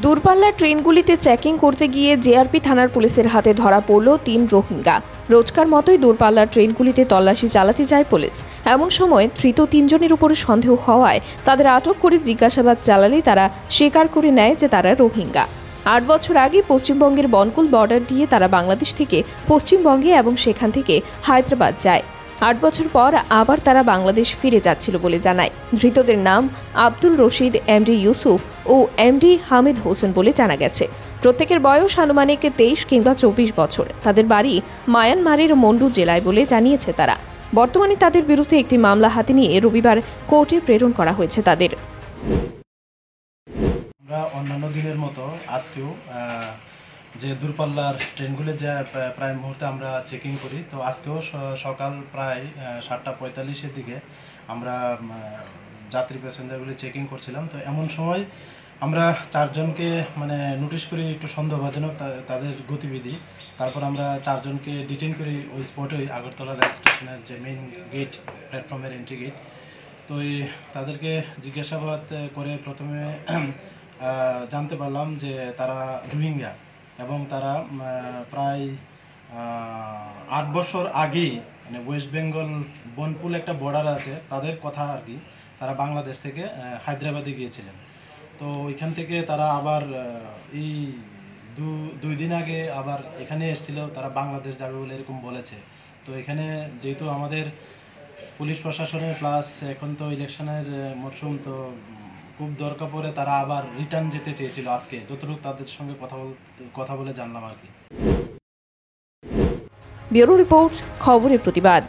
দূরপাল্লার ট্রেনগুলিতে চেকিং করতে গিয়ে জেআরপি থানার পুলিশের হাতে ধরা পড়ল ৩ রোহিঙ্গা। রোজকার মতোই দূরপাল্লার ট্রেনগুলিতে তল্লাশি চালাতে যায় পুলিশ। এমন সময় ধৃত ৩ জনের উপরে সন্দেহ হওয়ায় তাদের আটক করে জিজ্ঞাসাবাদ চালালে তারা স্বীকার করে নেয় যে তারা রোহিঙ্গা। ৮ বছর আগে পশ্চিমবঙ্গের বনকুল বর্ডার দিয়ে তারা বাংলাদেশ থেকে পশ্চিমবঙ্গে এবং সেখান থেকে হায়দ্রাবাদ যায়। ৮ বছর পর আবার তারা বাংলাদেশ ফিরে যাচ্ছিল বলে জানায়। ধৃতদের নাম আব্দুল রশিদ, এমডি ইউসুফ ও এমডি হামিদ হোসেন বলে জানা গেছে। প্রত্যেকের বয়স আনুমানিক ২৩ কিংবা ২৪ বছর। তাদের বাড়ি মায়ানমারের মন্ডু জেলায় বলে জানিয়েছে তারা। বর্তমানে তাদের বিরুদ্ধে একটি মামলা হাতে নিয়ে রবিবার কোর্টে প্রেরণ করা হয়েছে তাদের। আমরা অন্যান্য দিনের মতো আজকেও যে দূরপাল্লার ট্রেনগুলো যে প্রায় মুহূর্তে আমরা চেকিং করি, তো আজকেও সকাল প্রায় ৭:৪৫-এর দিকে আমরা যাত্রী প্যাসেঞ্জারগুলি চেকিং করছিলাম। তো এমন সময় আমরা ৪ জনকে নোটিশ করি একটু সন্দেহভাজনক তাদের গতিবিধি। তারপর আমরা ৪ জনকে ডিটেইন করি ওই স্পটেই, আগরতলা রেল স্টেশনের যে মেইন গেট, প্ল্যাটফর্মের এন্ট্রি গেট। তো তাদেরকে জিজ্ঞাসাবাদ করে প্রথমে জানতে পারলাম যে তারা রোহিঙ্গা এবং তারা প্রায় ৮ বছর আগেই ওয়েস্ট বেঙ্গল বনপুল একটা বর্ডার আছে, তাদের কথা আর কি, তারা বাংলাদেশ থেকে হায়দ্রাবাদে গিয়েছিলেন। তো ওইখান থেকে তারা আবার এই ২ দিন আগে আবার এখানে এসেছিল, তারা বাংলাদেশ যাবে বলে এরকম বলেছে। তো এখানে যেহেতু আমাদের পুলিশ প্রশাসনের প্লাস এখন তো ইলেকশনের মরশুম, তো খুব দরকার পড়ে তারা আবার রিটার্ন যেতে চেয়েছিল আজকে, যতটুকু তাদের সঙ্গে কথা বলে জানলাম আর কি। ব্যুরো রিপোর্ট, খবরের প্রতিবাদ।